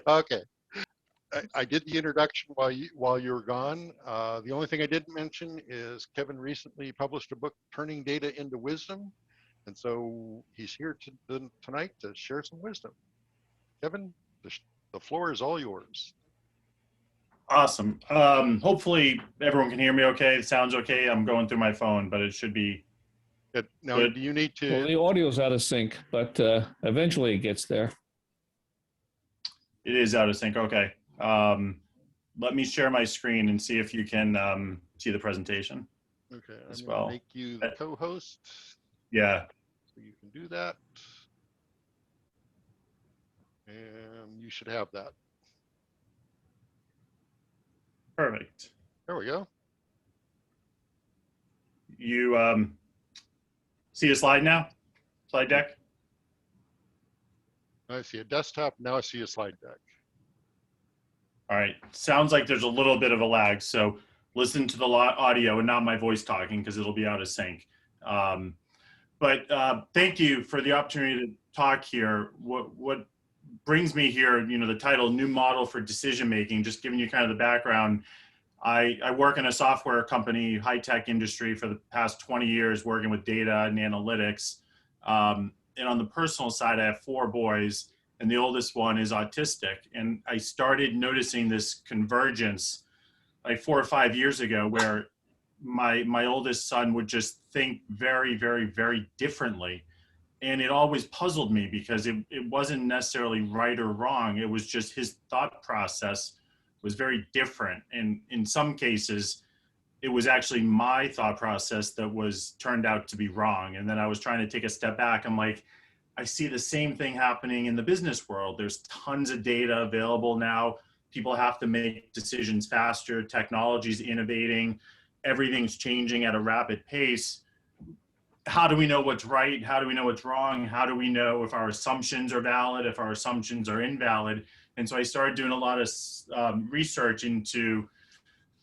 Okay. I did the introduction while you were gone. The only thing I didn't mention is Kevin recently published a book, Turning Data into Wisdom. And so he's here tonight to share some wisdom. Kevin, the floor is all yours. Awesome. Hopefully everyone can hear me okay. It sounds okay. I'm going through my phone, but it should be good. Now, good. Do you need to? Well, the audio's out of sync, but eventually it gets there. It is out of sync. Okay. Let me share my screen and see if you can see the presentation. Okay. As I'm well. gonna make you the co-host. Yeah. So you can do that. And you should have that. Perfect. There we go. You see a slide now? Slide deck? I see a desktop. Now I see a slide deck. All right. Sounds like there's a little bit of a lag. So listen to the audio and not my voice talking because it'll be out of sync. But thank you for the opportunity to talk here. What brings me here, the title, New Model for Decision Making, just giving you kind of the background. I work in a software company, high-tech industry for the past 20 years, working with data and analytics. And on the personal side, I have 4 boys, and the oldest one is autistic. And I started noticing this convergence like 4 or 5 years ago where my oldest son would just think very, very, very differently. And it always puzzled me because it wasn't necessarily right or wrong. It was just his thought process was very different. And in some cases, it was actually my thought process that was turned out to be wrong. And then I was trying to take a step back. I'm like, I see the same thing happening in the business world. There's tons of data available now. People have to make decisions faster. Technology's innovating. Everything's changing at a rapid pace. How do we know what's right? How do we know what's wrong? How do we know if our assumptions are valid, if our assumptions are invalid? And so I started doing a lot of research into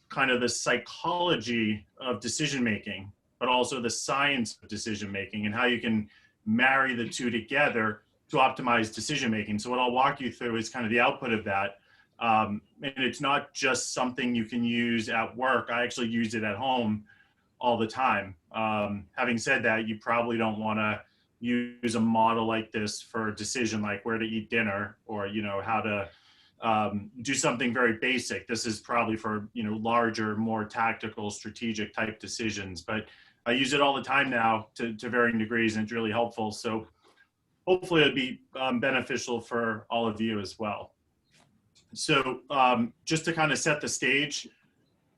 kind of the psychology of decision-making, but also the science of decision-making and how you can marry the two together to optimize decision-making. So what I'll walk you through is kind of the output of that. And it's not just something you can use at work. I actually use it at home all the time. Having said that, you probably don't want to use a model like this for a decision like where to eat dinner or, how to do something very basic. This is probably for, larger, more tactical, strategic type decisions. But I use it all the time now to varying degrees, and it's really helpful. So hopefully it'll be beneficial for all of you as well. So just to kind of set the stage,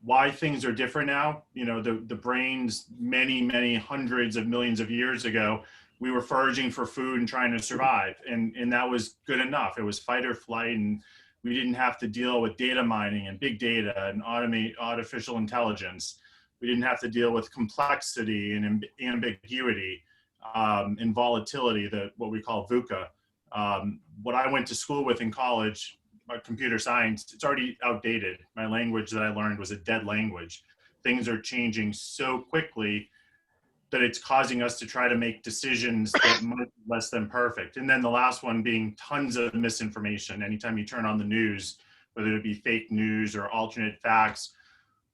why things are different now. The brains many hundreds of millions of years ago, we were foraging for food and trying to survive. And that was good enough. It was fight or flight. And we didn't have to deal with data mining and big data and artificial intelligence. We didn't have to deal with complexity and ambiguity and volatility, what we call VUCA. What I went to school with in college, computer science, it's already outdated. My language that I learned was a dead language. Things are changing so quickly that it's causing us to try to make decisions that might be less than perfect. And then the last one being tons of misinformation. Anytime you turn on the news, whether it be fake news or alternate facts,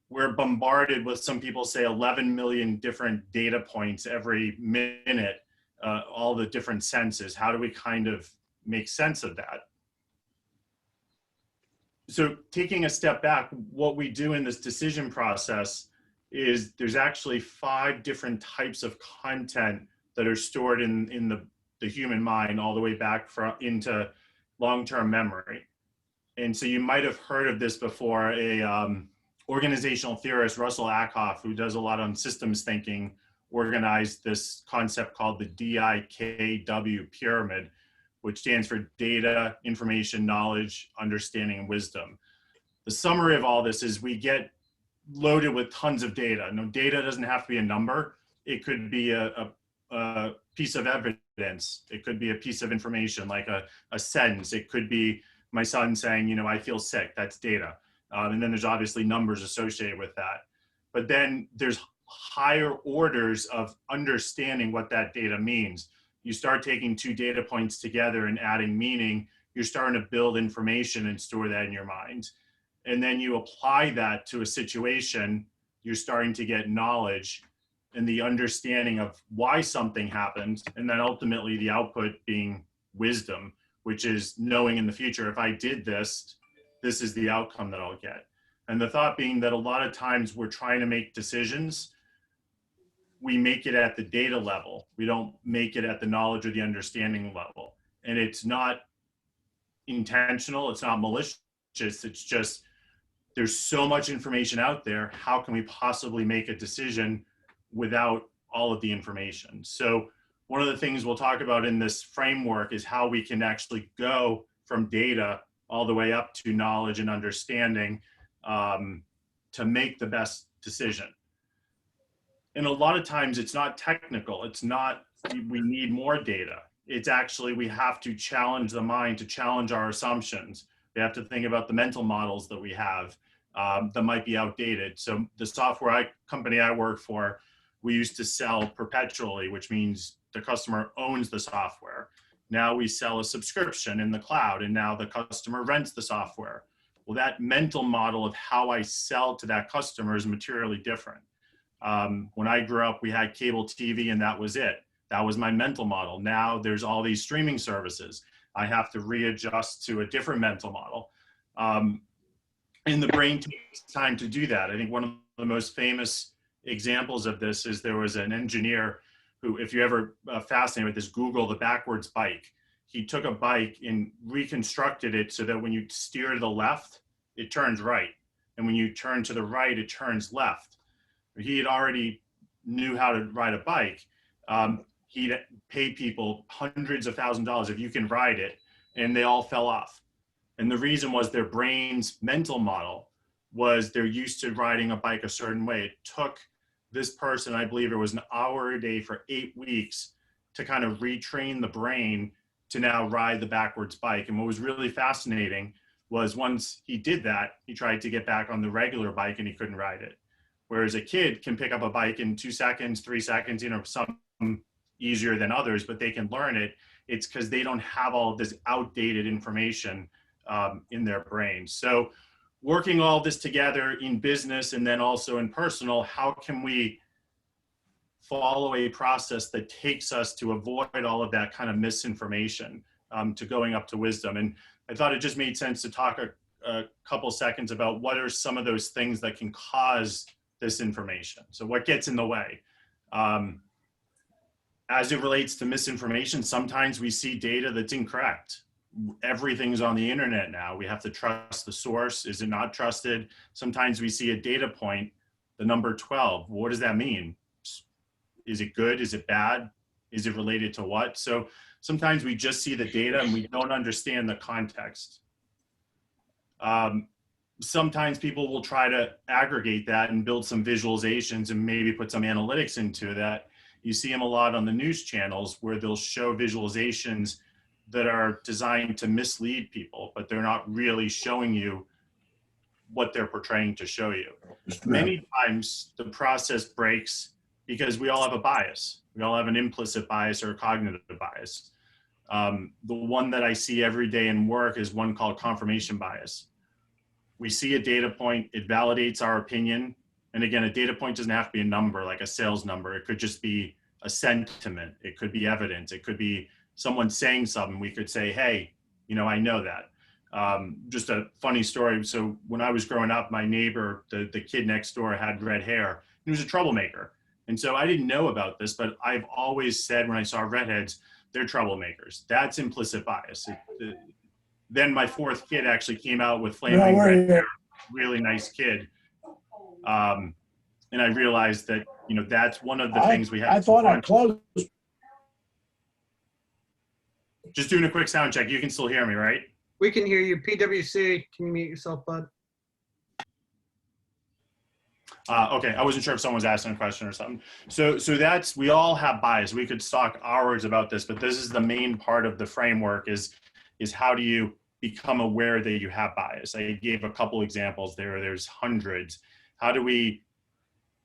we're bombarded with, some people say, 11 million different data points every minute, all the different senses. How do we kind of make sense of that? So taking a step back, what we do in this decision process is there's actually 5 different types of content that are stored in the human mind all the way back into long-term memory. And so you might have heard of this before. Organizational theorist, Russell Ackoff, who does a lot on systems thinking, organized this concept called the DIKW pyramid, which stands for data, information, knowledge, understanding, and wisdom. The summary of all this is we get loaded with tons of data. No, data doesn't have to be a number. It could be a piece of evidence. It could be a piece of information, like a sentence. It could be my son saying, I feel sick. That's data. And then there's obviously numbers associated with that. But then there's higher orders of understanding what that data means. You start taking 2 data points together and adding meaning, you're starting to build information and store that in your mind. And then you apply that to a situation, you're starting to get knowledge and the understanding of why something happened. And then ultimately the output being wisdom, which is knowing in the future, if I did this, this is the outcome that I'll get. And the thought being that a lot of times we're trying to make decisions, we make it at the data level. We don't make it at the knowledge or the understanding level. And it's not intentional, it's not malicious, it's just, there's so much information out there. How can we possibly make a decision without all of the information? So one of the things we'll talk about in this framework is how we can actually go from data all the way up to knowledge and understanding to make the best decision. And a lot of times it's not technical. It's not, we need more data. It's actually, we have to challenge the mind, to challenge our assumptions. We have to think about the mental models that we have that might be outdated. So the software company I work for, we used to sell perpetually, which means the customer owns the software. Now we sell a subscription in the cloud, and now the customer rents the software. Well, that mental model of how I sell to that customer is materially different. When I grew up, we had cable TV and that was it. That was my mental model. Now there's all these streaming services. I have to readjust to a different mental model. And the brain takes time to do that. I think one of the most famous examples of this is there was an engineer who, if you're ever fascinated with this, Google the backwards bike. He took a bike and reconstructed it so that when you steer to the left, it turns right. And when you turn to the right, it turns left. He had already knew how to ride a bike. He'd pay people hundreds of thousands of dollars if you can ride it, and they all fell off. And the reason was their brain's mental model was they're used to riding a bike a certain way. It took this person, I believe it was an hour a day for 8 weeks to kind of retrain the brain to now ride the backwards bike. And what was really fascinating was once he did that, he tried to get back on the regular bike and he couldn't ride it. Whereas a kid can pick up a bike in 2 seconds, 3 seconds, you know, some easier than others, but they can learn it. It's because they don't have all of this outdated information in their brain. So working all this together in business and then also in personal, how can we follow a process that takes us to avoid all of that kind of misinformation to going up to wisdom? And I thought it just made sense to talk a couple seconds about what are some of those things that can cause this information. So what gets in the way? As it relates to misinformation, sometimes we see data that's incorrect. Everything's on the internet now. We have to trust the source. Is it not trusted? Sometimes we see a data point, the number 12. What does that mean? Is it good? Is it bad? Is it related to what? So sometimes we just see the data and we don't understand the context. Sometimes people will try to aggregate that and build some visualizations and maybe put some analytics into that. You see them a lot on the news channels where they'll show visualizations that are designed to mislead people, but they're not really showing you what they're portraying to show you. Many times the process breaks because we all have a bias. We all have an implicit bias or a cognitive bias. The one that I see every day in work is one called confirmation bias. We see a data point, it validates our opinion. And again, a data point doesn't have to be a number, like a sales number. It could just be a sentiment. It could be evidence. It could be someone saying something. We could say, hey, you know, I know that. Just a funny story. So when I was growing up, my neighbor, the kid next door had red hair. He was a troublemaker. And so I didn't know about this, but I've always said when I saw redheads, they're troublemakers. That's implicit bias. Then my fourth kid actually came out with flaming red hair, really nice kid. And I realized that, you know, that's one of the things we have. I thought I closed. Just doing a quick sound check. You can still hear me, right? We can hear you. PWC, can you mute yourself, bud? Okay, I wasn't sure if someone was asking a question or something. So that's, we all have bias. We could talk hours about this, but this is the main part of the framework is how do you become aware that you have bias? I gave a couple examples there. There's hundreds. How do we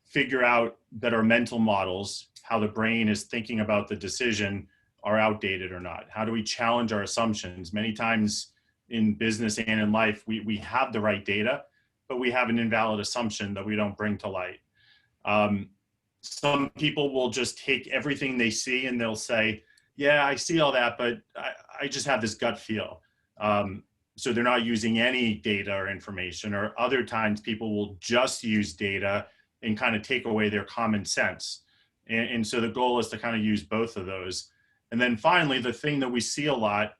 figure out that our mental models, how the brain is thinking about the decision, are outdated or not? How do we challenge our assumptions? Many times in business and in life, we have the right data, but we have an invalid assumption that we don't bring to light. Some people will just take everything they see and they'll say, yeah, I see all that, but I just have this gut feel. So they're not using any data or information. Or other times people will just use data and kind of take away their common sense. And so the goal is to kind of use both of those. And then finally, the thing that we see a lot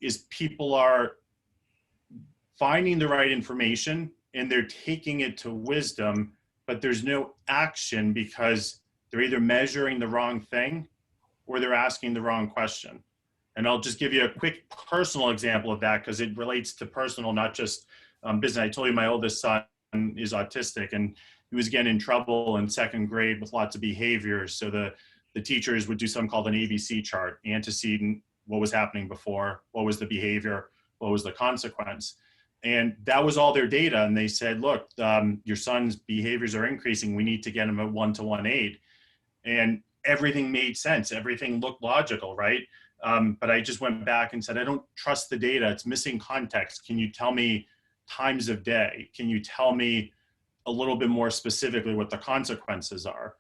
is people are finding the right information and they're taking it to wisdom, but there's no action because they're either measuring the wrong thing or they're asking the wrong question. And I'll just give you a quick personal example of that because it relates to personal, not just business. I told you my oldest son is autistic and he was getting in trouble in second grade with lots of behaviors. So the teachers would do something called an ABC chart: antecedent, what was happening before, what was the behavior, what was the consequence. And that was all their data. And they said, look, your son's behaviors are increasing. We need to get him a 1-to-1 aid. And everything made sense. Everything looked logical, right? But I just went back and said, I don't trust the data. It's missing context. Can you tell me times of day? Can you tell me a little bit more specifically what the consequences are?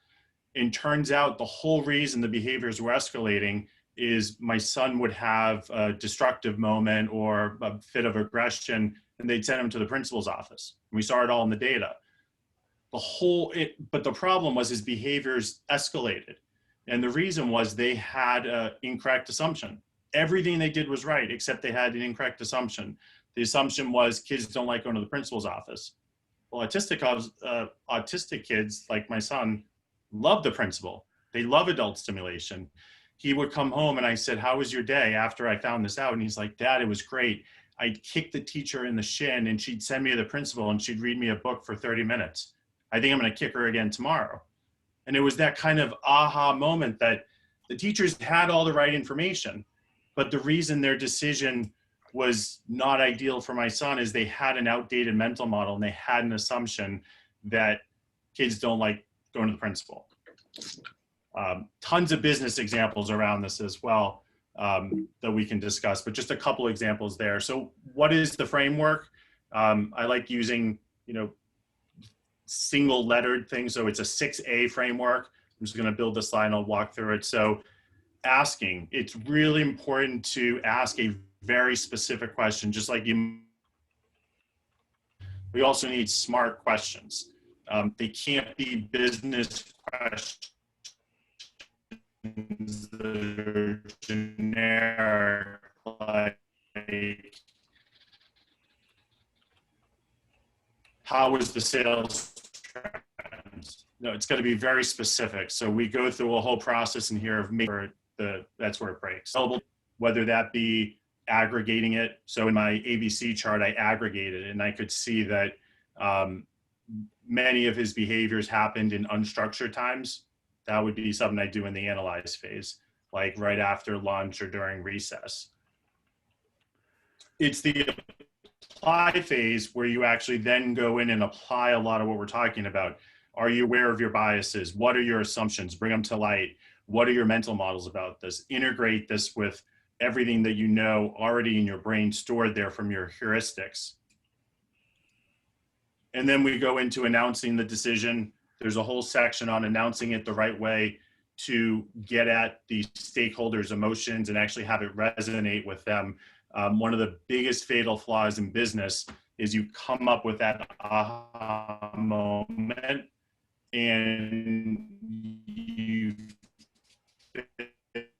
And turns out the whole reason the behaviors were escalating is my son would have a destructive moment or a fit of aggression, and they'd send him to the principal's office. And we saw it all in the data. But the problem was his behaviors escalated. And the reason was they had an incorrect assumption. Everything they did was right, except they had an incorrect assumption. The assumption was kids don't like going to the principal's office. Well, autistic kids, like my son, love the principal. They love adult stimulation. He would come home and I said, how was your day after I found this out? And he's like, Dad, it was great. I'd kick the teacher in the shin and she'd send me to the principal and she'd read me a book for 30 minutes. I think I'm going to kick her again tomorrow. And it was that kind of aha moment that the teachers had all the right information, but the reason their decision was not ideal for my son is they had an outdated mental model and they had an assumption that kids don't like going to the principal. Tons of business examples around this as well that we can discuss, but just a couple examples there. So what is the framework? I like using, single lettered things. So it's a 6A framework. I'm just going to build the slide and I'll walk through it. So asking, it's really important to ask a very specific question, just like we also need smart questions. They can't be business questions that are generic, like how is the sales trends? No, it's going to be very specific. So we go through a whole process in here of making that's where it breaks. Whether that be aggregating it. So in my ABC chart, I aggregated it and I could see that many of his behaviors happened in unstructured times. That would be something I do in the analyze phase, like right after lunch or during recess. It's the apply phase where you actually then go in and apply a lot of what we're talking about. Are you aware of your biases? What are your assumptions? Bring them to light. What are your mental models about this? Integrate this with everything that you know already in your brain stored there from your heuristics. And then we go into announcing the decision. There's a whole section on announcing it the right way to get at the stakeholders' emotions and actually have it resonate with them. One of the biggest fatal flaws in business is you come up with that aha moment and you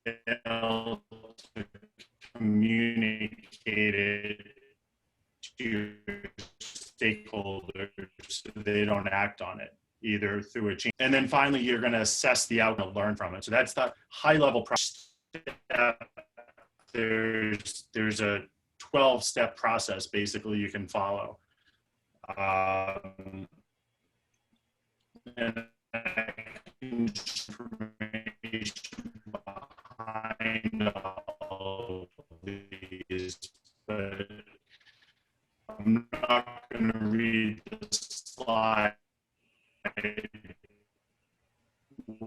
fail to communicate it to your stakeholders so they don't act on it, either through a change. And then finally, you're going to assess the outcome and learn from it. So that's the high level process. There's a 12-step process basically you can follow. And information behind all of these, but I'm not going to read the slide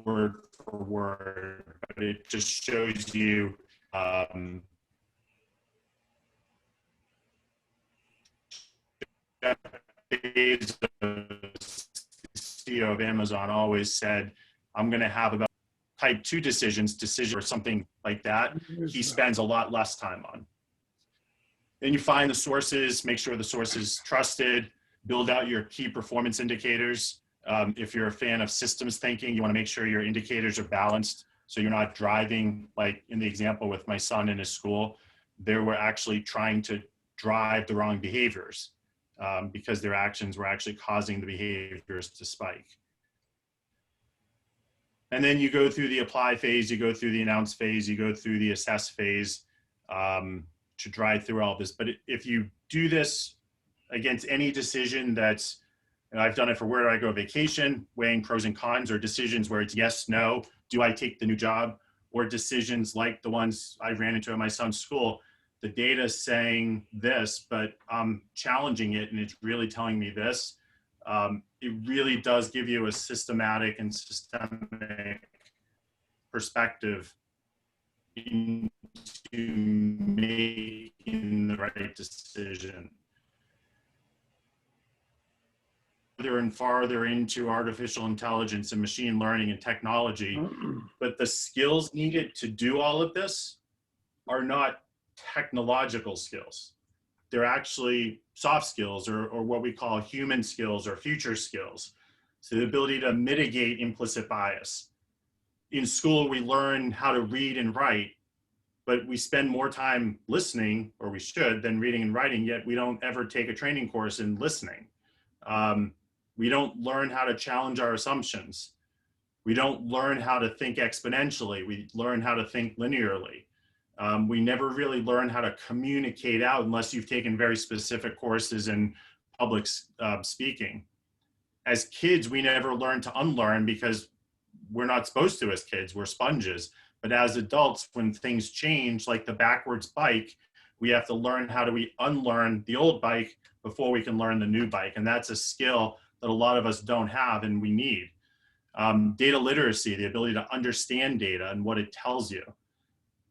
word for for word, but it just shows you Jeff Bezos, CEO of Amazon, always said, I'm going to have about type 2 decisions or something like that. He spends a lot less time on. Then you find the sources, make sure the source is trusted, build out your key performance indicators. If you're a fan of systems thinking, you want to make sure your indicators are balanced so you're not driving, like in the example with my son in his school, they were actually trying to drive the wrong behaviors because their actions were actually causing the behaviors to spike. And then you go through the apply phase, you go through the announce phase, you go through the assess phase to drive through all this. But if you do this against any decision that's, and I've done it for where do I go vacation, weighing pros and cons, or decisions where it's yes, no, do I take the new job, or decisions like the ones I ran into at my son's school, the data is saying this, but I'm challenging it and it's really telling me this. It really does give you a systematic and systemic perspective into making the right decision. Further and farther into artificial intelligence and machine learning and technology, but the skills needed to do all of this are not technological skills. They're actually soft skills or what we call human skills or future skills. So the ability to mitigate implicit bias. In school, we learn how to read and write, but we spend more time listening, or we should, than reading and writing, yet we don't ever take a training course in listening. We don't learn how to challenge our assumptions. We don't learn how to think exponentially. We learn how to think linearly. We never really learn how to communicate out unless you've taken very specific courses in public speaking. As kids, we never learn to unlearn because we're not supposed to as kids, we're sponges. But as adults, when things change, like the backwards bike, we have to learn how do we unlearn the old bike before we can learn the new bike. And that's a skill that a lot of us don't have and we need. Data literacy, the ability to understand data and what it tells you.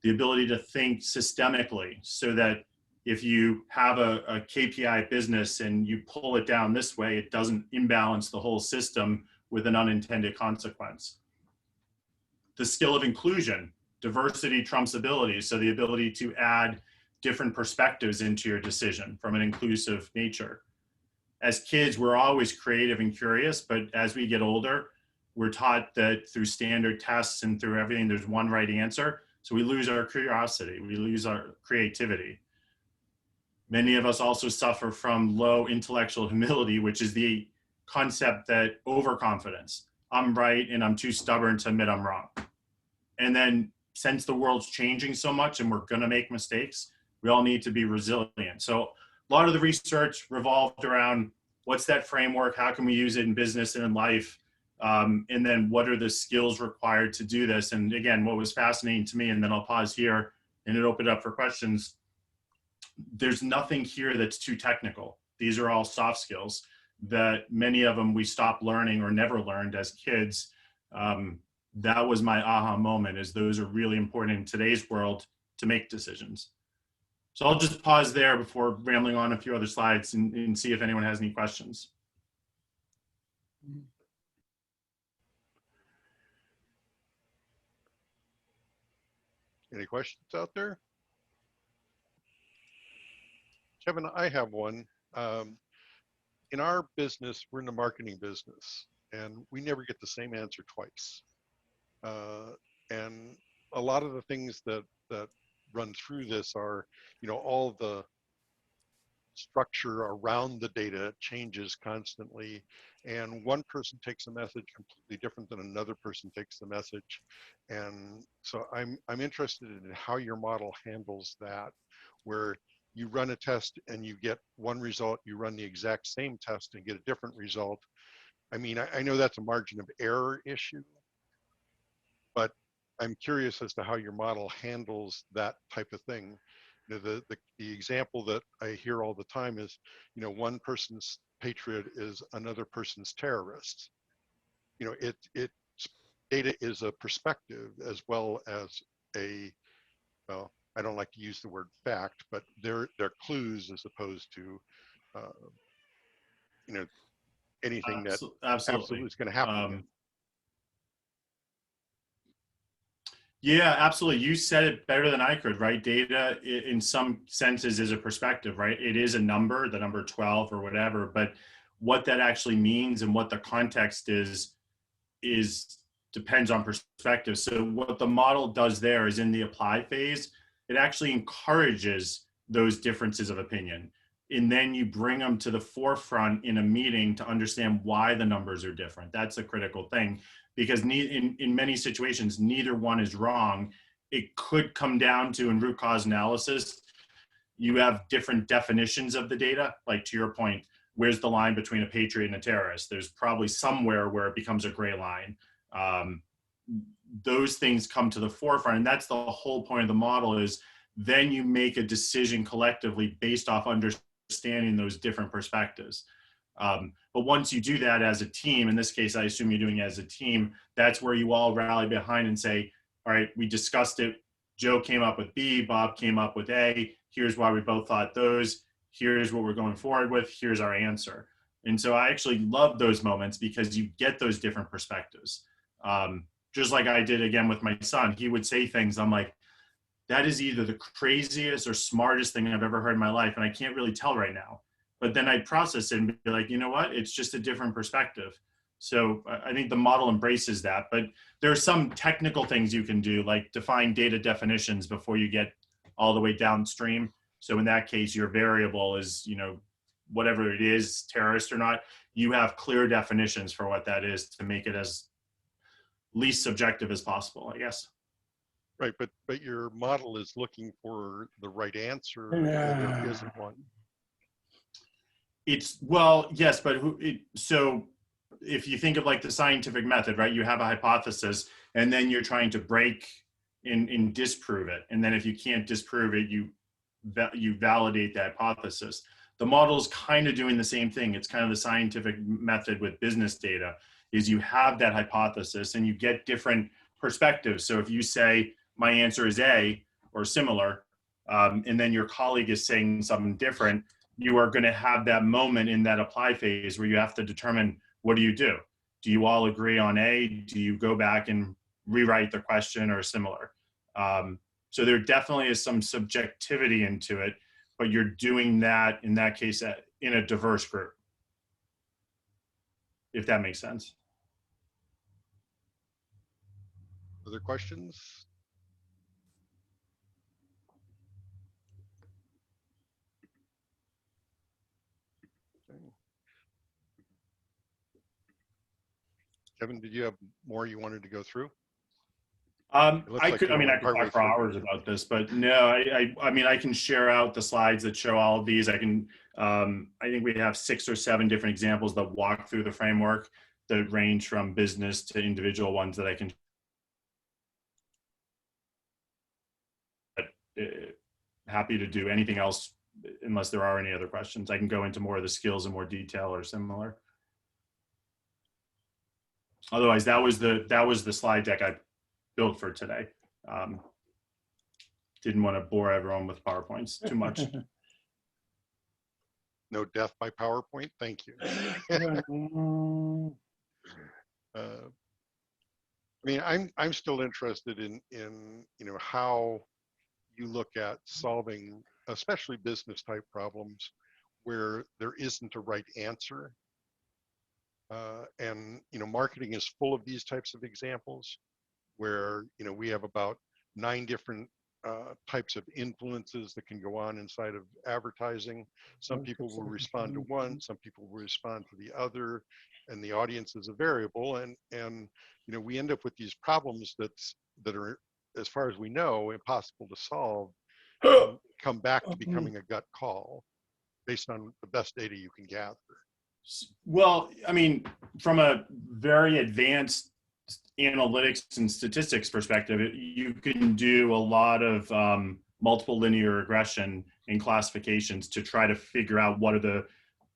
The ability to think systemically so that if you have a KPI business and you pull it down this way, it doesn't imbalance the whole system with an unintended consequence. The skill of inclusion, diversity trumps ability. So the ability to add different perspectives into your decision from an inclusive nature. As kids, we're always creative and curious, but as we get older, we're taught that through standard tests and through everything, there's one right answer. So we lose our curiosity, we lose our creativity. Many of us also suffer from low intellectual humility, which is the concept that overconfidence. I'm right and I'm too stubborn to admit I'm wrong. And then since the world's changing so much and we're gonna make mistakes, we all need to be resilient. So a lot of the research revolved around what's that framework, how can we use it in business and in life? And then what are the skills required to do this? And again, what was fascinating to me, and then I'll pause here and it opened up for questions. There's nothing here that's too technical. These are all soft skills that many of them we stopped learning or never learned as kids. That was my aha moment, is those are really important in today's world to make decisions. So I'll just pause there before rambling on a few other slides and see if anyone has any questions. Any questions out there? Kevin, I have one. In our business, we're in the marketing business, and we never get the same answer twice. And a lot of the things that run through this are, all the structure around the data changes constantly, and one person takes a message completely different than another person takes the message. And so I'm interested in how your model handles that, where you run a test and you get one result, you run the exact same test and get a different result. I mean, I know that's a margin of error issue, but I'm curious as to how your model handles that type of thing. The example that I hear all the time is, one person's patriot is another person's terrorist. It's data is a perspective as well as a, well, I don't like to use the word fact, but they're clues as opposed to, you know, anything that absolutely Absolutely. is going to happen yet. Yeah, absolutely. You said it better than I could, right? Data in some senses is a perspective, right? It is a number, the number 12 or whatever, but what that actually means and what the context is depends on perspective. So what the model does there is in the apply phase, it actually encourages those differences of opinion. And then you bring them to the forefront in a meeting to understand why the numbers are different. That's a critical thing, because in many situations, neither one is wrong. It could come down to, in root cause analysis, you have different definitions of the data. Like to your point, where's the line between a patriot and a terrorist? There's probably somewhere where it becomes a gray line. Those things come to the forefront, and that's the whole point of the model, is then you make a decision collectively based off understanding those different perspectives. But once you do that as a team, in this case, I assume you're doing it as a team, that's where you all rally behind and say, all right, we discussed it. Joe came up with B, Bob came up with A. Here's why we both thought those. Here's what we're going forward with. Here's our answer. And so I actually love those moments because you get those different perspectives. Just like I did again with my son, he would say things, I'm like, that is either the craziest or smartest thing I've ever heard in my life, and I can't really tell right now. But then I'd process it and be like, you know what? It's just a different perspective. So I think the model embraces that. But there are some technical things you can do, like define data definitions before you get all the way downstream. So in that case, your variable is, you know, whatever it is, terrorist or not, you have clear definitions for what that is to make it as least subjective as possible, I guess. Right, but your model is looking for the right answer, and there isn't one. It's, well, yes, but so if you think of like the scientific method, right, you have a hypothesis and then you're trying to break and disprove it. And then if you can't disprove it, you validate the hypothesis. The model is kind of doing the same thing. It's kind of the scientific method with business data, is you have that hypothesis and you get different perspectives. So if you say, my answer is A or similar, and then your colleague is saying something different, you are going to have that moment in that apply phase where you have to determine, what do you do? Do you all agree on A? Do you go back and rewrite the question or similar? So there definitely is some subjectivity into it, but you're doing that, in that case, in a diverse group, if that makes sense. Other questions? Kevin, did you have more you wanted to go through? I could, I mean, I could talk for hours about this, but no, I mean, I can share out the slides that show all of these. I can, I think we have 6 or 7 different examples that walk through the framework that range from business to individual ones that I can. Happy to do anything else unless there are any other questions. I can go into more of the skills in more detail or similar. Otherwise, that was the slide deck I built for today. Didn't want to bore everyone with PowerPoints too much. No death by PowerPoint. Thank you. I mean, I'm still interested in you know, how you look at solving, especially business type problems, where there isn't a right answer. And you know, marketing is full of these types of examples, where you know, we have about 9 different types of influences that can go on inside of advertising. Some people will respond to one, some people will respond to the other, and the audience is a variable. And you know, we end up with these problems that are, as far as we know, impossible to solve, come back to becoming a gut call based on the best data you can gather. Well, I mean, from a very advanced analytics and statistics perspective, you can do a lot of multiple linear regression and classifications to try to figure out what are the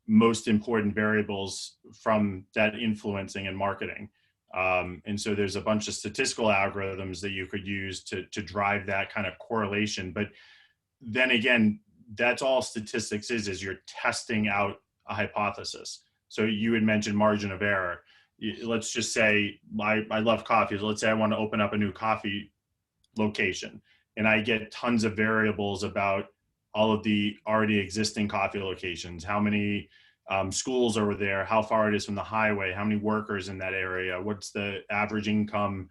most important variables from that influencing and marketing. And so there's a bunch of statistical algorithms that you could use to drive that kind of correlation. But then again, that's all statistics is you're testing out a hypothesis. So you had mentioned margin of error. Let's just say I love coffee. So let's say I want to open up a new coffee location and I get tons of variables about all of the already existing coffee locations, how many schools are there, how far it is from the highway, how many workers in that area, what's the average income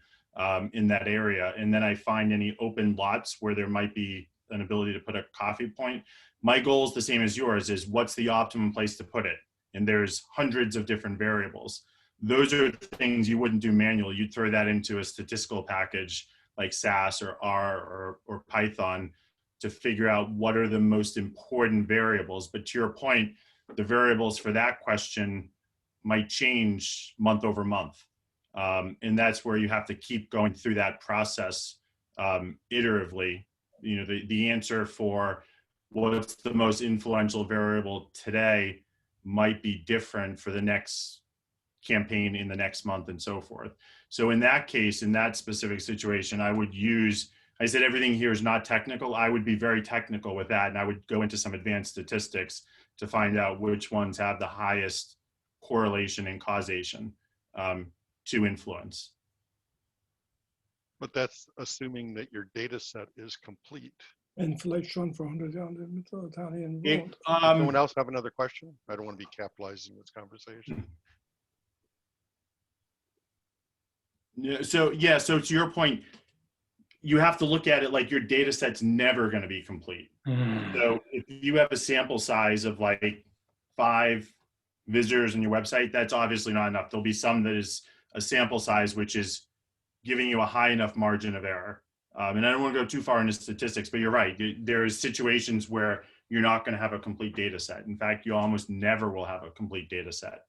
in that area. And then I find any open lots where there might be an ability to put a coffee point. My goal is the same as yours, is what's the optimum place to put it? And there's hundreds of different variables. Those are things you wouldn't do manually. You'd throw that into a statistical package like SAS or R or Python to figure out what are the most important variables. But to your point, the variables for that question might change month over month. And that's where you have to keep going through that process iteratively. You know, the answer for what's the most influential variable today might be different for the next campaign in the next month and so forth. So in that case, in that specific situation, I would use, I said everything here is not technical. I would be very technical with that. And I would go into some advanced statistics to find out which ones have the highest correlation and causation to influence. But that's assuming that your data set is complete. Inflation for 100 Italian. Someone else have another question? I don't want to be capitalizing this conversation. So to your point, you have to look at it like your data set's never going to be complete. So if you have a sample size of like 5 visitors on your website, that's obviously not enough. There'll be some that is a sample size which is giving you a high enough margin of error. And I don't want to go too far into statistics, but you're right. There's situations where you're not going to have a complete data set. In fact, you almost never will have a complete data set.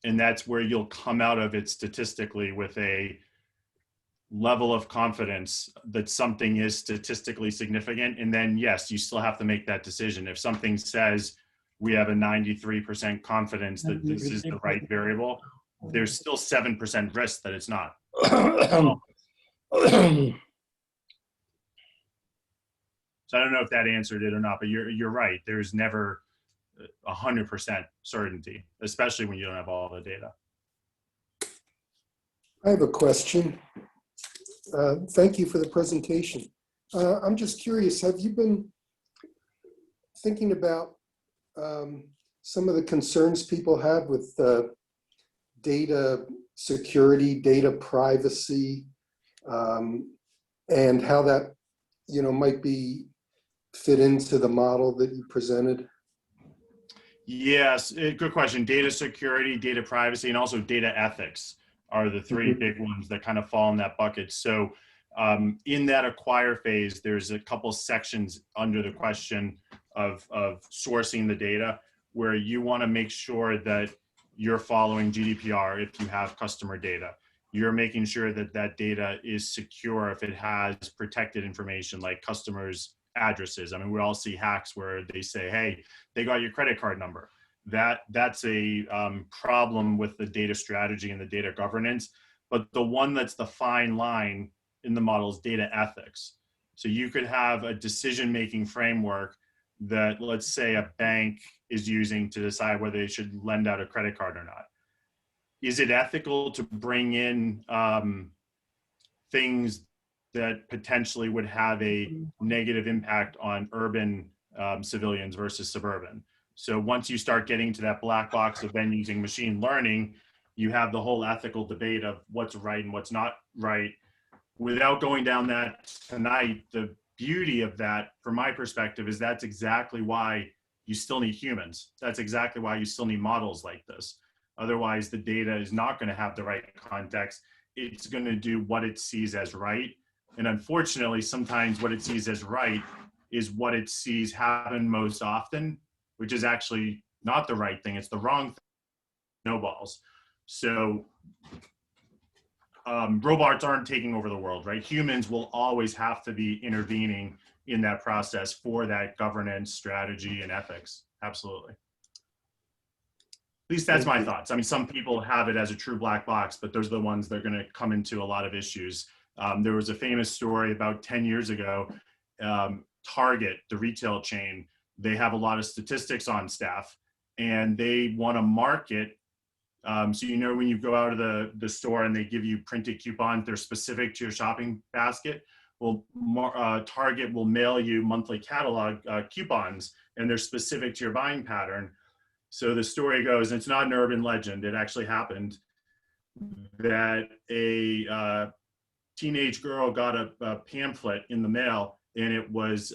And that's where you'll come out of it statistically with a level of confidence that something is statistically significant. And then, yes, you still have to make that decision. If something says we have a 93% confidence that this is the right variable, there's still 7% risk that it's not. So I don't know if that answered it or not, but you're right. There's never 100% certainty, especially when you don't have all the data. I have a question. Thank you for the presentation. I'm just curious, have you been thinking about some of the concerns people have with data security, data privacy, and how that, might be fit into the model that you presented? Yes, good question. Data security, data privacy, and also data ethics are the 3 big ones that kind of fall in that bucket. So in that acquire phase, there's a couple sections under the question of sourcing the data where you want to make sure that you're following GDPR if you have customer data. You're making sure that that data is secure if it has protected information like customers' addresses. I mean, we all see hacks where they say, hey, they got your credit card number. That's a problem with the data strategy and the data governance. But the one that's the fine line in the model is data ethics. So you could have a decision-making framework that, let's say, a bank is using to decide whether they should lend out a credit card or not. Is it ethical to bring in things that potentially would have a negative impact on urban civilians versus suburban? So once you start getting to that black box of then using machine learning, you have the whole ethical debate of what's right and what's not right. Without going down that tonight, the beauty of that, from my perspective, is that's exactly why you still need humans. That's exactly why you still need models like this. Otherwise, the data is not going to have the right context. It's going to do what it sees as right. And unfortunately, sometimes what it sees as right is what it sees happen most often, which is actually not the right thing. It's the wrong thing. Snowballs. So robots aren't taking over the world, right? Humans will always have to be intervening in that process for that governance, strategy, and ethics. Absolutely. least that's Thank my you. thoughts. I mean, some people have it as a true black box, but those are the ones that are going to come into a lot of issues. There was a famous story about 10 years ago. Target, the retail chain, they have a lot of statistics on staff, and they want to market. So, you know, when you go out of the store and they give you printed coupons, they're specific to your shopping basket. Well, Target will mail you monthly catalog coupons, and they're specific to your buying pattern. So the story goes, and it's not an urban legend, it actually happened, that a teenage girl got a pamphlet in the mail, and it was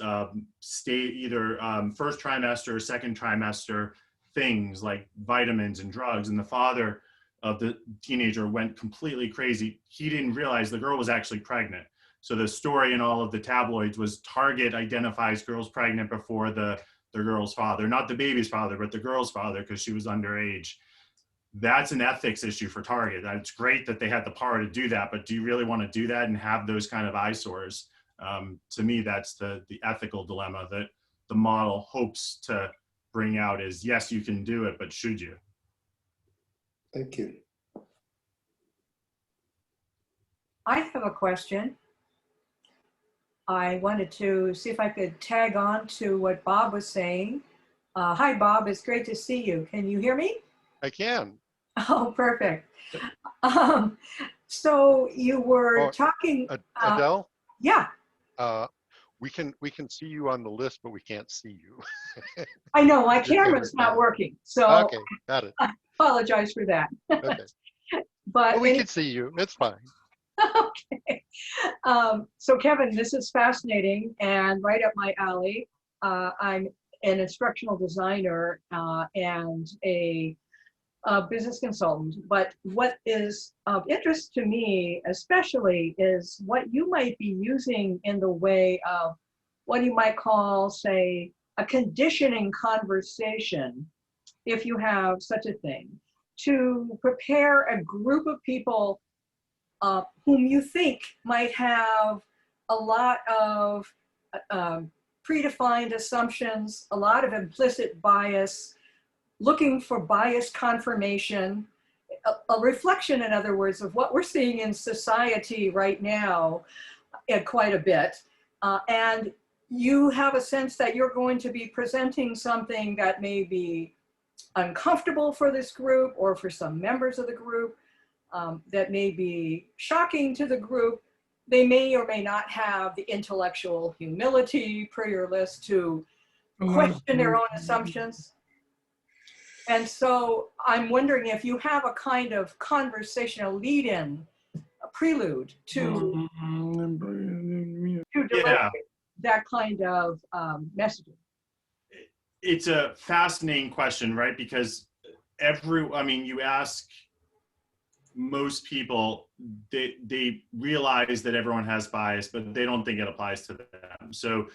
either first trimester or second trimester things like vitamins and drugs. And the father of the teenager went completely crazy. He didn't realize the girl was actually pregnant. So the story in all of the tabloids was Target identifies girls pregnant before the girl's father, not the baby's father, but the girl's father, because she was underage. That's an ethics issue for Target. It's great that they had the power to do that, but do you really want to do that and have those kind of eyesores? To me, that's the ethical dilemma that the model hopes to bring out is, yes, you can do it, but should you? Thank you. I have a question. I wanted to see if I could tag on to what Bob was saying. Hi, Bob. It's great to see you. Can you hear me? I can. Oh, perfect. So you were talking. Adele, Yeah, we can see you on the list, but we can't see you. I know my Your camera's not camera. working, so Okay, got it. I apologize for that. Okay. But Well, we can see you. It's fine. okay. So Kevin, this is fascinating and right up my alley. I'm an instructional designer and a business consultant. But what is of interest to me, especially, is what you might be using in the way of what you might call, say, a conditioning conversation, if you have such a thing, to prepare a group of people whom you think might have a lot of predefined assumptions, a lot of implicit bias, looking for bias confirmation, a reflection, in other words, of what we're seeing in society right now quite a bit. And you have a sense that you're going to be presenting something that may be uncomfortable for this group or for some members of the group, that may be shocking to the group. They may or may not have the intellectual humility, per your list, to question their own assumptions. And so I'm wondering if you have a kind of conversational lead-in, a prelude to deliver that kind of messaging. It's a fascinating question, right? Because you ask most people, they realize that everyone has bias, but they don't think it applies to them. So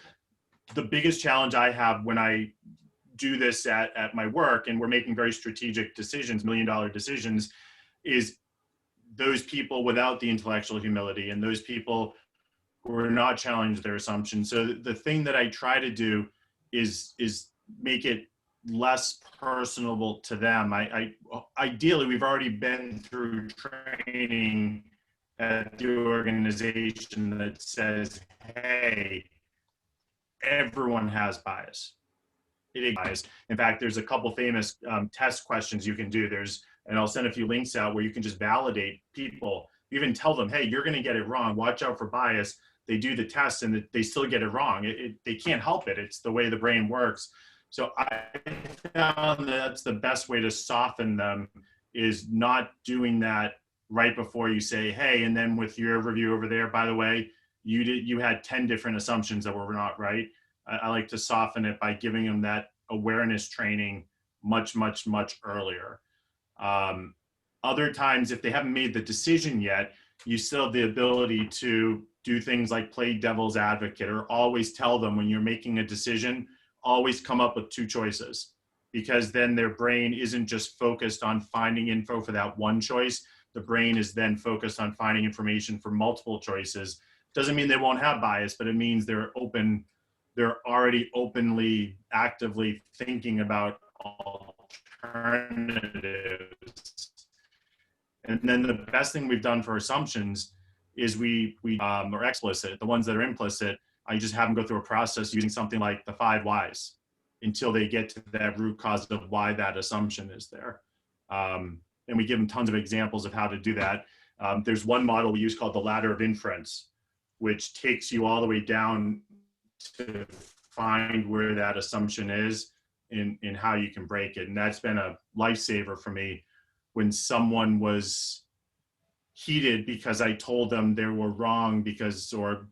the biggest challenge I have when I do this at my work, and we're making very strategic decisions, $1 million decisions, is those people without the intellectual humility and those people who are not challenged their assumptions. So the thing that I try to do is make it less personable to them. Ideally, we've already been through training at the organization that says, hey, everyone has bias. It is bias. In fact, there's a couple famous test questions you can do. And I'll send a few links out where you can just validate people. You even tell them, hey, you're going to get it wrong. Watch out for bias. They do the test and they still get it wrong. They can't help it. It's the way the brain works. So I found that's the best way to soften them, is not doing that right before you say, hey, and then with your review over there, by the way, you had 10 different assumptions that were not right. I like to soften it by giving them that awareness training much, much, much earlier. Other times, if they haven't made the decision yet, you still have the ability to do things like play devil's advocate, or always tell them when you're making a decision, always come up with 2 choices, because then their brain isn't just focused on finding info for that one choice. The brain is then focused on finding information for multiple choices. Doesn't mean they won't have bias, but it means they're already openly, actively thinking about alternatives. And then the best thing we've done for assumptions is we are explicit. The ones that are implicit, I just have them go through a process using something like the 5 whys until they get to that root cause of why that assumption is there. And we give them tons of examples of how to do that. There's one model we use called the Ladder of Inference, which takes you all the way down to find where that assumption is in how you can break it. And that's been a lifesaver for me when someone was heated because I told them they were wrong because, or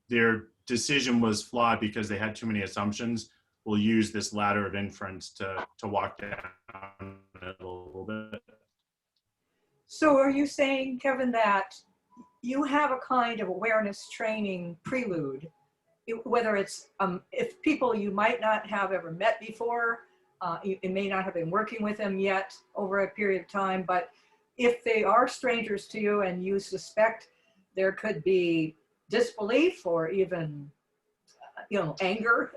their decision was flawed because they had too many assumptions. We'll use this Ladder of Inference to walk down it a little bit. So are you saying, Kevin, that you have a kind of awareness training prelude, whether it's if people you might not have ever met before, you may not have been working with them yet over a period of time, but if they are strangers to you and you suspect there could be disbelief or even, anger,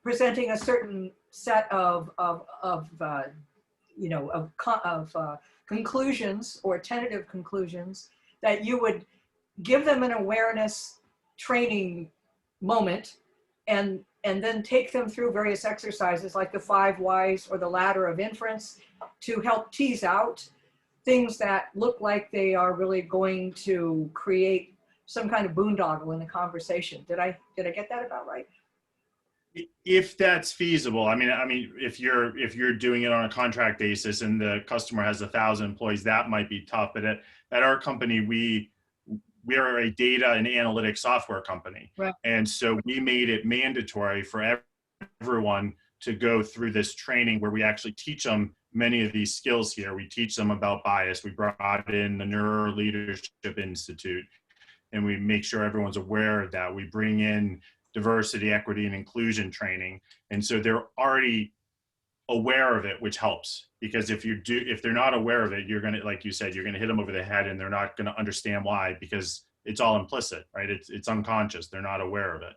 presenting a certain set of conclusions or tentative conclusions, that you would give them an awareness training moment and then take them through various exercises like the 5 whys or the Ladder of Inference to help tease out things that look like they are really going to create some kind of boondoggle in the conversation. Did I get that about right? If that's feasible, I mean, if you're doing it on a contract basis and the customer has 1,000 employees, that might be tough. But at our company, we are a data and analytics software company, right. And so we made it mandatory for everyone to go through this training where we actually teach them many of these skills here. We teach them about bias. We brought in the Neuro Leadership Institute, and we make sure everyone's aware of that. We bring in diversity, equity, and inclusion training. And so they're already aware of it, which helps, because if they're not aware of it, you're going to, like you said, you're going to hit them over the head and they're not going to understand why, because it's all implicit, right? It's unconscious. They're not aware of it.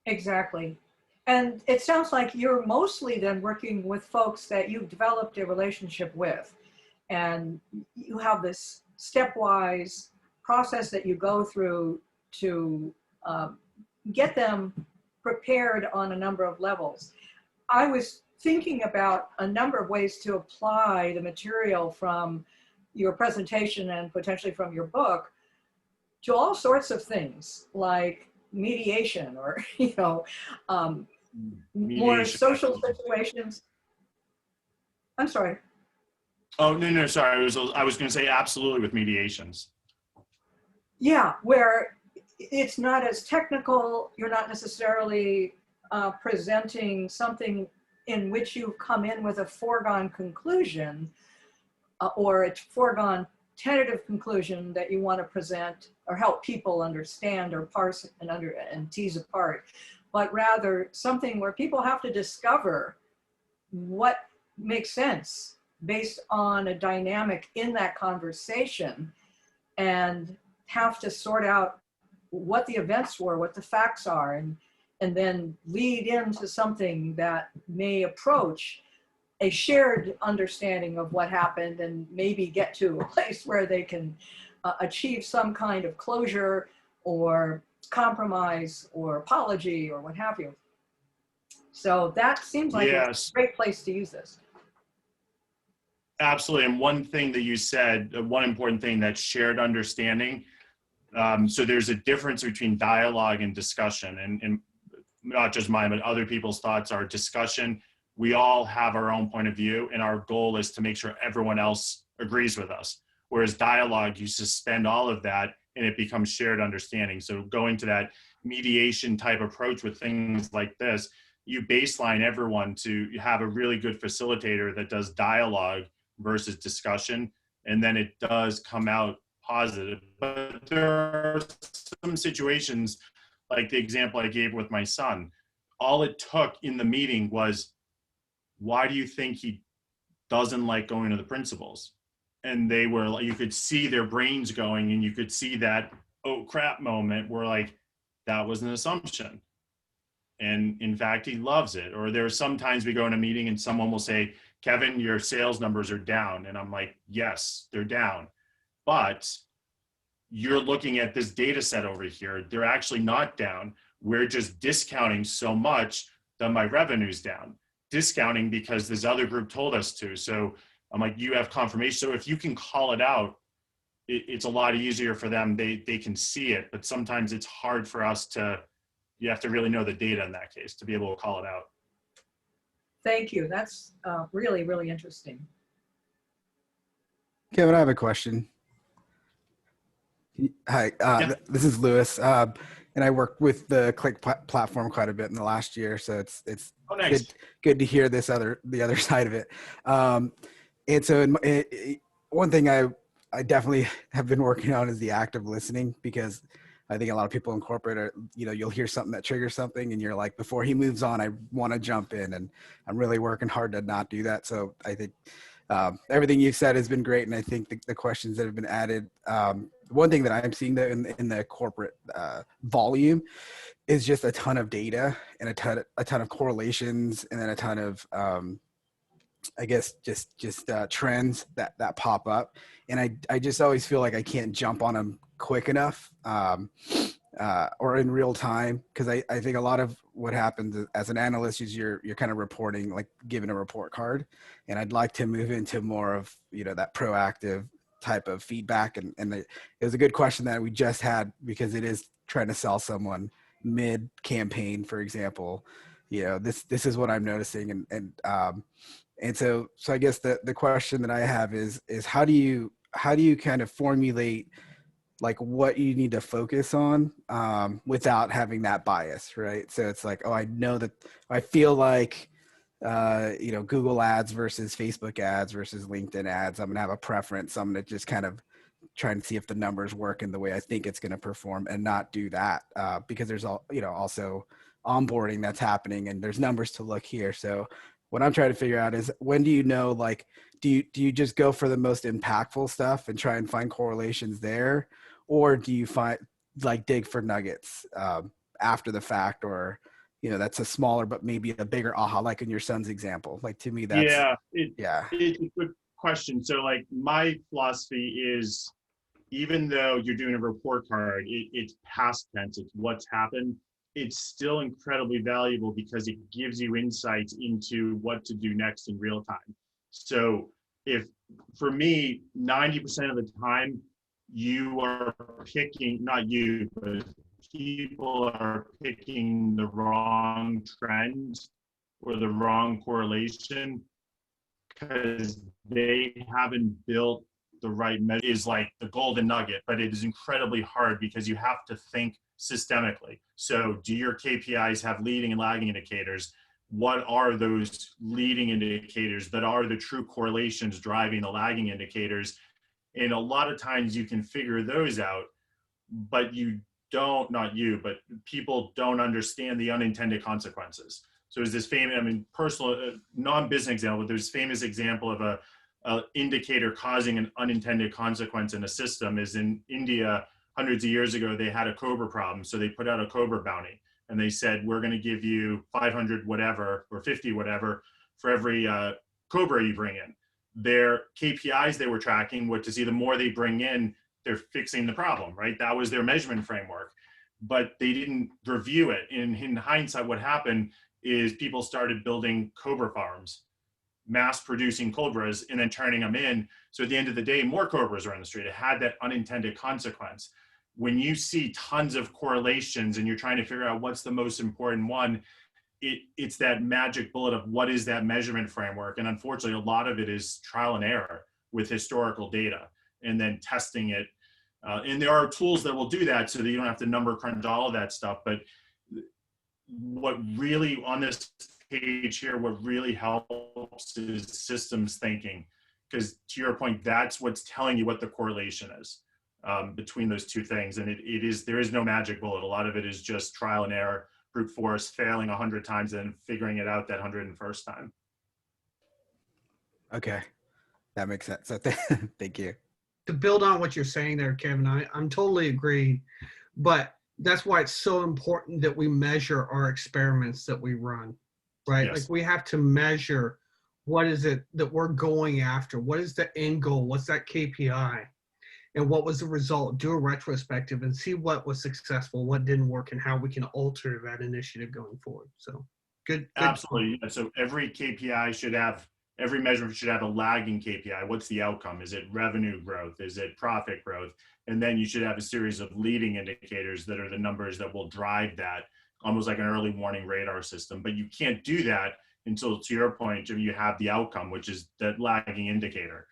Exactly. And it sounds like you're mostly then working with folks that you've developed a relationship with, and you have this stepwise process that you go through to get them prepared on a number of levels. I was thinking about a number of ways to apply the material from your presentation and potentially from your book to all sorts of things like mediation or, more social situations. I'm sorry. Oh, no, sorry. I was going to say absolutely with mediations. Yeah, where it's not as technical. You're not necessarily presenting something in which you've come in with a foregone conclusion or a foregone tentative conclusion that you want to present or help people understand or parse and tease apart, but rather something where people have to discover what makes sense based on a dynamic in that conversation and have to sort out what the events were, what the facts are, and then lead into something that may approach a shared understanding of what happened and maybe get to a place where they can achieve some kind of closure or compromise or apology or what have you. So that seems like Yes. a great place to use this. Absolutely. And one thing that you said, one important thing, that's shared understanding. So there's a difference between dialogue and discussion, and not just mine, but other people's thoughts are discussion. We all have our own point of view, and our goal is to make sure everyone else agrees with us. Whereas dialogue, you suspend all of that and it becomes shared understanding. So going to that mediation type approach with things like this, you baseline everyone to have a really good facilitator that does dialogue versus discussion, and then it does come out positive. But there are some situations, like the example I gave with my son, all it took in the meeting was, why do you think he doesn't like going to the principal's? And they were like, you could see their brains going, and you could see that, oh crap moment where like, that was an assumption. And in fact, he loves it. Or there are sometimes we go in a meeting and someone will say, Kevin, your sales numbers are down. And I'm like, yes, they're down. But you're looking at this data set over here. They're actually not down. We're just discounting so much that my revenue's down. Discounting because this other group told us to. So I'm like, you have confirmation. So if you can call it out, it's a lot easier for them. They can see it, but sometimes it's hard for us to, you have to really know the data in that case to be able to call it out. Thank you. That's really, really interesting. Kevin, I have a question. Hi, this is Lewis, and I worked with the Qlik platform quite a bit in the last year, so it's Oh, nice. good to hear the other side of it. And so one thing I definitely have been working on is the active listening, because I think a lot of people in corporate are, you'll hear something that triggers something and you're like, before he moves on, I want to jump in, and I'm really working hard to not do that. So I think everything you've said has been great. And I think the questions that have been added, one thing that I'm seeing though in the corporate volume is just a ton of data and a ton of correlations, and then a ton of I guess just trends that pop up, and I just always feel like I can't jump on them quick enough or in real time, because I think a lot of what happens as an analyst is you're kind of reporting, like given a report card, and I'd like to move into more of that proactive type of feedback, and it was a good question that we just had, because it is trying to sell someone mid campaign, for example. This is what I'm noticing, and so I guess the question that I have is how do you kind of formulate like what you need to focus on without having that bias, right? So it's like, oh, I know that I feel like Google ads versus Facebook ads versus LinkedIn ads, I'm gonna have a preference. I'm gonna just kind of try and see if the numbers work in the way I think it's gonna perform, and not do that because there's also onboarding that's happening, and there's numbers to look here. So what I'm trying to figure out is, when do you know, like, do you just go for the most impactful stuff and try and find correlations there, or do you dig for nuggets after the fact, or that's a smaller but maybe a bigger aha, like in your son's example? Like, to me, that's It's a good question. So like my philosophy is, even though you're doing a report card, it's past tense, it's what's happened. It's still incredibly valuable because it gives you insights into what to do next in real time. So if, for me, 90% of the time, you are picking, not you, but people are picking the wrong trend or the wrong correlation because they haven't built the right measure. Is like the golden nugget, but it is incredibly hard because you have to think systemically. So do your KPIs have leading and lagging indicators? What are those leading indicators that are the true correlations driving the lagging indicators? And a lot of times you can figure those out, but but people don't understand the unintended consequences. So there's this famous, personal, non-business example, there's famous example of a indicator causing an unintended consequence in a system is in India. Hundreds of years ago, they had a cobra problem. So they put out a cobra bounty, and they said, we're going to give you 500 whatever or 50 whatever for every cobra you bring in. Their KPIs they were tracking, which is the more they bring in, they're fixing the problem, right? That was their measurement framework, but they didn't review it. In hindsight, what happened is people started building cobra farms, mass producing cobras, and then turning them in. So at the end of the day, more cobras are in the street. It had that unintended consequence. When you see tons of correlations and you're trying to figure out what's the most important one, it's that magic bullet of what is that measurement framework. And unfortunately, a lot of it is trial and error with historical data and then testing it. And there are tools that will do that so that you don't have to number crunch all of that stuff. But what really, on this page here, what really helps is systems thinking. Because to your point, that's what's telling you what the correlation is between those two things. And there is no magic bullet. A lot of it is just trial and error, brute force, failing 100 times and figuring it out that 101st time. okay. That makes sense. So thank you. To build on what you're saying there, Kevin, I'm totally agreed. But that's why it's so important that we measure our experiments that we run, right? Yes. Like we have to measure what is it that we're going after? What is the end goal? What's that KPI? And what was the result? Do a retrospective and see what was successful, what didn't work, and how we can alter that initiative going forward. So good. Absolutely. Yeah. So every KPI should have, every measurement should have a lagging KPI. What's the outcome? Is it revenue growth? Is it profit growth? And then you should have a series of leading indicators that are the numbers that will drive that, almost like an early warning radar system. But you can't do that until, to your point, Jim, you have the outcome, which is that lagging indicator.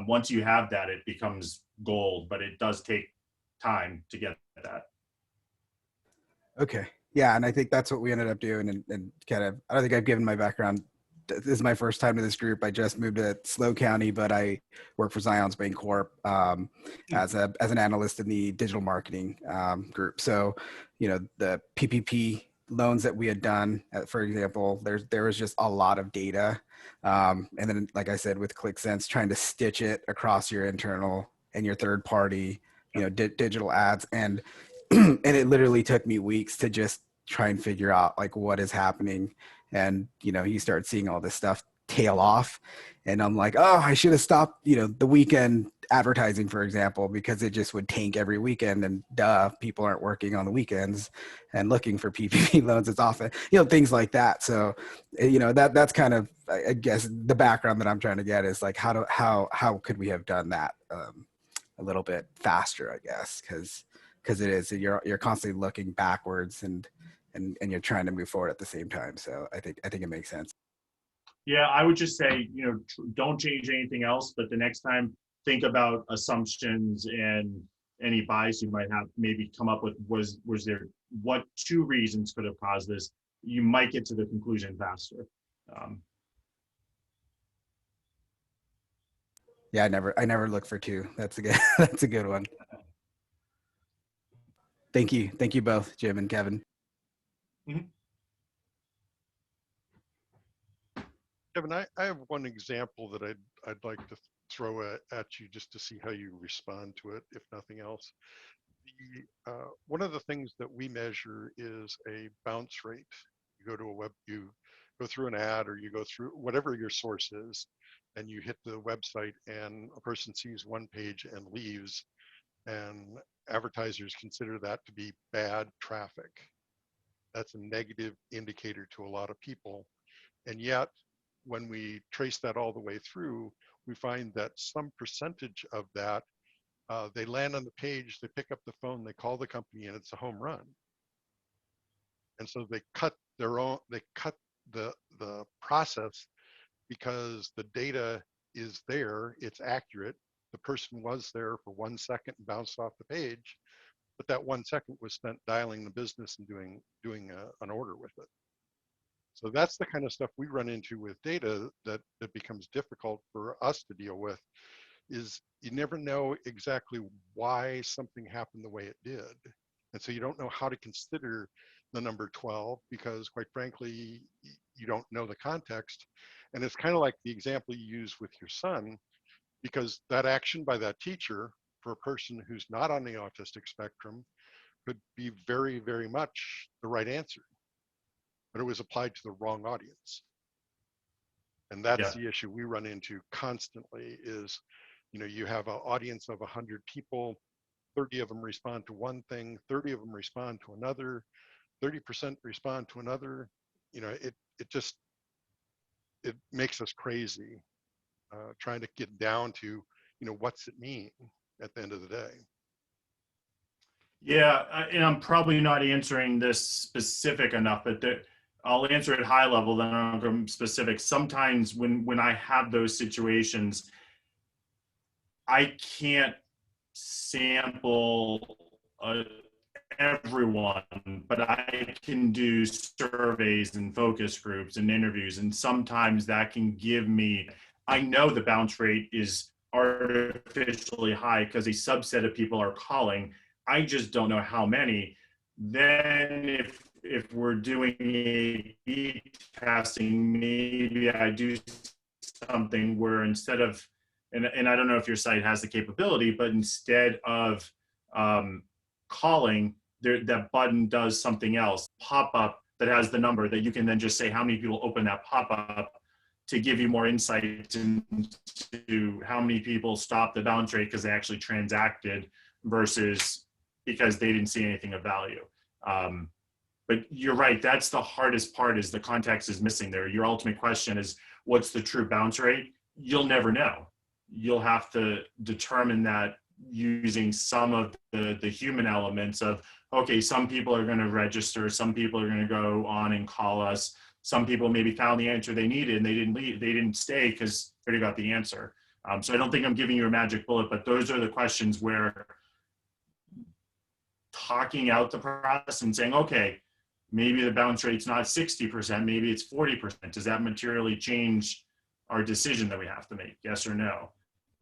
Once you have that, it becomes gold, but it does take time to get that. Okay. Yeah. And I think that's what we ended up doing. And kind of, I don't think I've given my background. This is my first time to this group. I just moved to SLO County, but I work for Zion's Bank Corp as an analyst in the digital marketing group. So, you know, the PPP loans that we had done, for example, there was just a lot of data. And then, like I said, with ClickSense, trying to stitch it across your internal and your third party, you know, digital ads. And it literally took me weeks to just try and figure out like what is happening. And, you know, you start seeing all this stuff tail off. And I'm like, oh, I should have stopped, you know, the weekend advertising, for example, because it just would tank every weekend. And people aren't working on the weekends and looking for PPP loans as often, you know, things like that. So, you know, that's kind of, I guess, the background that I'm trying to get is like, how could we have done that a little bit faster, I guess, because it is, you're constantly looking backwards and you're trying to move forward at the same time. So I think it makes sense. Yeah, I would just say, you know, don't change anything else, but the next time, think about assumptions and any bias you might have. Maybe come up with was there, what 2 reasons could have caused this? You might get to the conclusion faster. Yeah, I never look for 2. That's a good one. Thank you both, Jim and Kevin. Mm-hmm. Kevin, I have one example that I'd like to throw at you just to see how you respond to it, if nothing else. One of the things that we measure is a bounce rate. You go to you go through an ad, or you go through whatever your source is, and you hit the website, and a person sees one page and leaves, and advertisers consider that to be bad traffic. That's a negative indicator to a lot of people. And yet, when we trace that all the way through, we find that some percentage of that, they land on the page, they pick up the phone, they call the company, and it's a home run. And so they cut the process because the data is there, it's accurate. The person was there for 1 second and bounced off the page, but that 1 second was spent dialing the business and doing an order with it. So that's the kind of stuff we run into with data that becomes difficult for us to deal with, is you never know exactly why something happened the way it did. And so you don't know how to consider the number 12 because, quite frankly, you don't know the context. And it's kind of like the example you use with your son, because that action by that teacher for a person who's not on the autistic spectrum could be very, very much the right answer, but it was applied to the wrong audience. And that's the issue we run into constantly is, you know, you have an audience of 100 people, 30 of them respond to one thing, 30 of them respond to another, 30% respond to another. You know, it makes us crazy trying to get down to, you know, what's it mean at the end of the day. Yeah, and I'm probably not answering this specific enough, but I'll answer it high level, then I'll go specific. Sometimes when I have those situations, I can't sample everyone, but I can do surveys and focus groups and interviews, and sometimes that can give me, I know the bounce rate is artificially high because a subset of people are calling. I just don't know how many. Then if we're doing A/B testing, maybe I do something where instead of, and I don't know if your site has the capability, but instead of calling, that button does something else, pop-up that has the number that you can then just say how many people open that pop-up to give you more insight into how many people stopped the bounce rate because they actually transacted versus because they didn't see anything of value. But you're right, that's the hardest part, is the context is missing there. Your ultimate question is, what's the true bounce rate? You'll never know. You'll have to determine that using some of the human elements of, okay, some people are going to register, some people are going to go on and call us, some people maybe found the answer they needed and they didn't leave, they didn't stay because they already got the answer. So I don't think I'm giving you a magic bullet, but those are the questions where talking out the process and saying, okay, maybe the bounce rate's not 60%, maybe it's 40%. Does that materially change our decision that we have to make? Yes or no?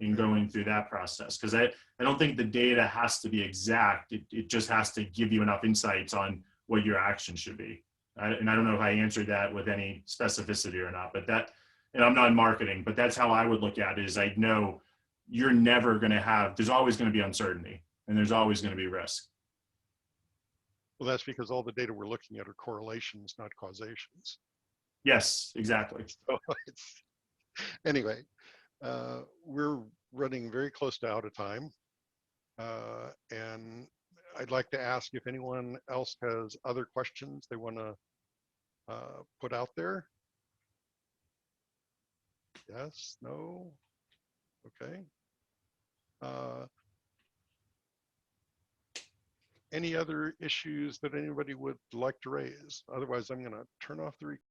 In going through that process. Because I don't think the data has to be exact. It just has to give you enough insights on what your action should be. And I don't know if I answered that with any specificity or not, but that, and I'm not in marketing, but that's how I would look at it, is I know you're never going to have, there's always going to be uncertainty and there's always going to be risk. Well, that's because all the data we're looking at are correlations, not causations. Yes, exactly. So anyway, we're running very close to out of time. And I'd like to ask if anyone else has other questions they want to put out there. Yes, no, okay. Any other issues that anybody would like to raise? Otherwise, I'm going to turn off the recording.